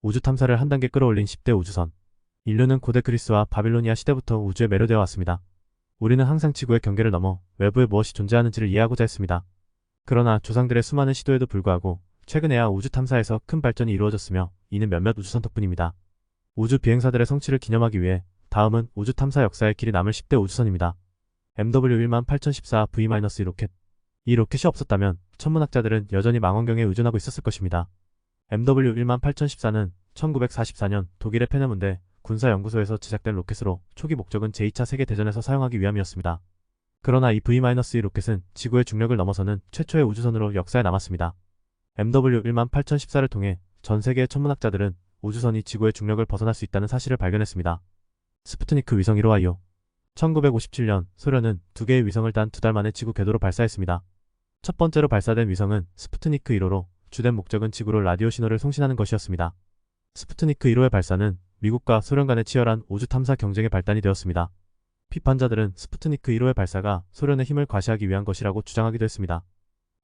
우주 탐사를 한 단계 끌어올린 10대 우주선. 인류는 고대 그리스와 바빌로니아 시대부터 우주에 매료되어 왔습니다. 우리는 항상 지구의 경계를 넘어 외부에 무엇이 존재하는지를 이해하고자 했습니다. 그러나 조상들의 수많은 시도에도 불구하고 최근에야 우주 탐사에서 큰 발전이 이루어졌으며 이는 몇몇 우주선 덕분입니다. 우주 비행사들의 성취를 기념하기 위해 다음은 우주 탐사 역사의 길이 남을 10대 우주선입니다. MW18014V-1 로켓. 이 로켓이 없었다면 천문학자들은 여전히 망원경에 의존하고 있었을 것입니다. MW18014는 1944년 독일의 페네문대 군사연구소에서 제작된 로켓으로 초기 목적은 제2차 세계대전에서 사용하기 위함이었습니다. 그러나 이 V-2 로켓은 지구의 중력을 넘어서는 최초의 우주선으로 역사에 남았습니다. MW18014를 통해 전 세계의 천문학자들은 우주선이 지구의 중력을 벗어날 수 있다는 사실을 발견했습니다. 스푸트니크 위성 1호와 2호. 1957년 소련은 2개의 위성을 단 2달 만에 지구 궤도로 발사했습니다. 첫 번째로 발사된 위성은 스푸트니크 1호로 주된 목적은 지구로 라디오 신호를 송신하는 것이었습니다. 스푸트니크 1호의 발사는 미국과 소련 간의 치열한 우주 탐사 경쟁의 발단이 되었습니다. 비판자들은 스푸트니크 1호의 발사가 소련의 힘을 과시하기 위한 것이라고 주장하기도 했습니다.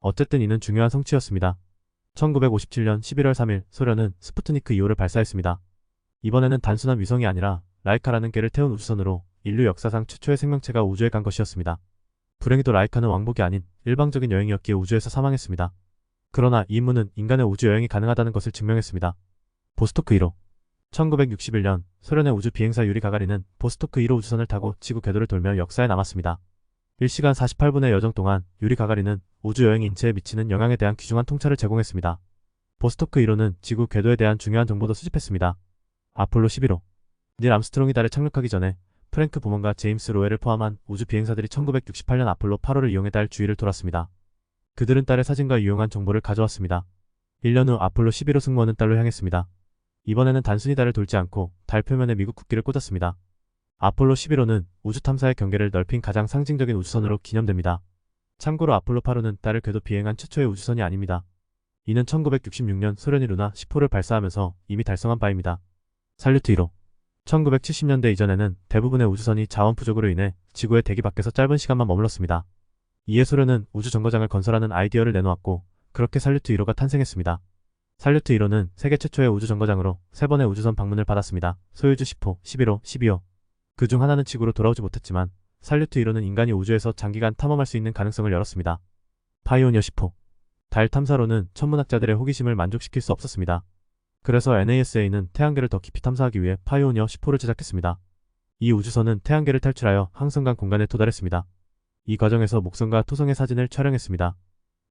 어쨌든 이는 중요한 성취였습니다. 1957년 11월 3일 소련은 스푸트니크 2호를 발사했습니다. 이번에는 단순한 위성이 아니라 라이카라는 개를 태운 우주선으로 인류 역사상 최초의 생명체가 우주에 간 것이었습니다. 불행히도 라이카는 왕복이 아닌 일방적인 여행이었기에 우주에서 사망했습니다. 그러나 이 임무는 인간의 우주 여행이 가능하다는 것을 증명했습니다. 보스토크 1호. 1961년 소련의 우주 비행사 유리 가가린은 보스토크 1호 우주선을 타고 지구 궤도를 돌며 역사에 남았습니다. 1시간 48분의 여정 동안 유리 가가린은 우주 여행 인체에 미치는 영향에 대한 귀중한 통찰을 제공했습니다. 보스토크 1호는 지구 궤도에 대한 중요한 정보도 수집했습니다. 아폴로 11호. 닐 암스트롱이 달에 착륙하기 전에 프랭크 보먼과 제임스 로웰을 포함한 우주 비행사들이 1968년 아폴로 8호를 이용해 달 주위를 돌았습니다. 그들은 달의 사진과 유용한 정보를 가져왔습니다. 1년 후 아폴로 11호 승무원은 달로 향했습니다. 이번에는 단순히 달을 돌지 않고 달 표면에 미국 국기를 꽂았습니다. 아폴로 11호는 우주 탐사의 경계를 넓힌 가장 상징적인 우주선으로 기념됩니다. 참고로 아폴로 8호는 달을 궤도 비행한 최초의 우주선이 아닙니다. 이는 1966년 소련이 루나 10호를 발사하면서 이미 달성한 바입니다. 살류트 1호. 1970년대 이전에는 대부분의 우주선이 자원 부족으로 인해 지구의 대기 밖에서 짧은 시간만 머물렀습니다. 이에 소련은 우주 정거장을 건설하는 아이디어를 내놓았고 그렇게 살류트 1호가 탄생했습니다. 살류트 1호는 세계 최초의 우주 정거장으로 3번의 우주선 방문을 받았습니다. 소유주 10호, 11호, 12호. 그 중 하나는 지구로 돌아오지 못했지만 살류트 1호는 인간이 우주에서 장기간 탐험할 수 있는 가능성을 열었습니다. 파이오니어 10호. 달 탐사로는 천문학자들의 호기심을 만족시킬 수 없었습니다. 그래서 NASA는 태양계를 더 깊이 탐사하기 위해 파이오니어 10호를 제작했습니다. 이 우주선은 태양계를 탈출하여 항성간 공간에 도달했습니다. 이 과정에서 목성과 토성의 사진을 촬영했습니다.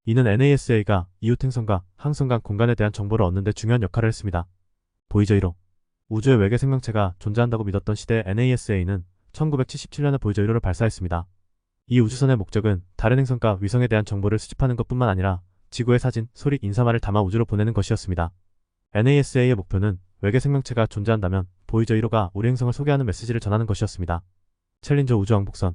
이는 NASA가 이웃 행성과 항성간 공간에 대한 정보를 얻는 데 중요한 역할을 했습니다. 보이저 1호. 우주에 외계 생명체가 존재한다고 믿었던 시대 NASA는 1977년에 보이저 1호를 발사했습니다. 이 우주선의 목적은 다른 행성과 위성에 대한 정보를 수집하는 것뿐만 아니라 지구의 사진, 소리, 인사말을 담아 우주로 보내는 것이었습니다. NASA의 목표는 외계 생명체가 존재한다면 보이저 1호가 우리 행성을 소개하는 메시지를 전하는 것이었습니다. 챌린저 우주왕복선.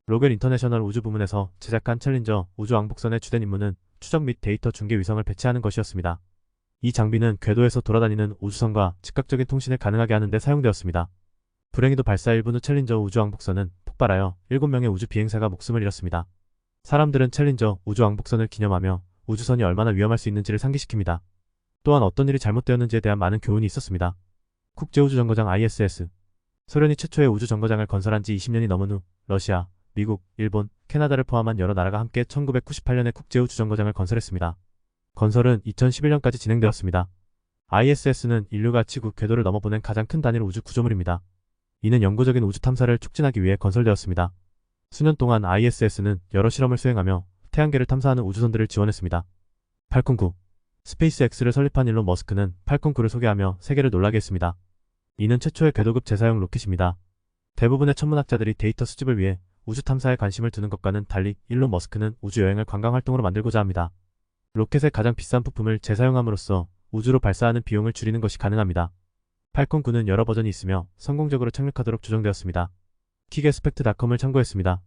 로겔 인터내셔널 우주 부문에서 제작한 챌린저 우주왕복선의 주된 임무는 추적 및 데이터 중계 위성을 배치하는 것이었습니다. 이 장비는 궤도에서 돌아다니는 우주선과 즉각적인 통신을 가능하게 하는 데 사용되었습니다. 불행히도 발사 1분 후 챌린저 우주왕복선은 폭발하여 7명의 우주 비행사가 목숨을 잃었습니다. 사람들은 챌린저 우주왕복선을 기념하며 우주선이 얼마나 위험할 수 있는지를 상기시킵니다. 또한 어떤 일이 잘못되었는지에 대한 많은 교훈이 있었습니다. 국제우주정거장 ISS. 소련이 최초의 우주정거장을 건설한 지 20년이 넘은 후 러시아, 미국, 일본, 캐나다를 포함한 여러 나라가 함께 1998년에 국제우주정거장을 건설했습니다. 건설은 2011년까지 진행되었습니다. ISS는 인류가 지구 궤도를 넘어보낸 가장 큰 단일 우주 구조물입니다. 이는 영구적인 우주 탐사를 촉진하기 위해 건설되었습니다. 수년 동안 ISS는 여러 실험을 수행하며 태양계를 탐사하는 우주선들을 지원했습니다. 팔콘 9. 스페이스X를 설립한 일론 머스크는 팔콘 9를 소개하며 세계를 놀라게 했습니다. 이는 최초의 궤도급 재사용 로켓입니다. 대부분의 천문학자들이 데이터 수집을 위해 우주 탐사에 관심을 두는 것과는 달리 일론 머스크는 우주여행을 관광활동으로 만들고자 합니다. 로켓의 가장 비싼 부품을 재사용함으로써 우주로 발사하는 비용을 줄이는 것이 가능합니다. 팔콘 9는 여러 버전이 있으며 성공적으로 착륙하도록 조정되었습니다. 킥에스펙트.com을 참고했습니다.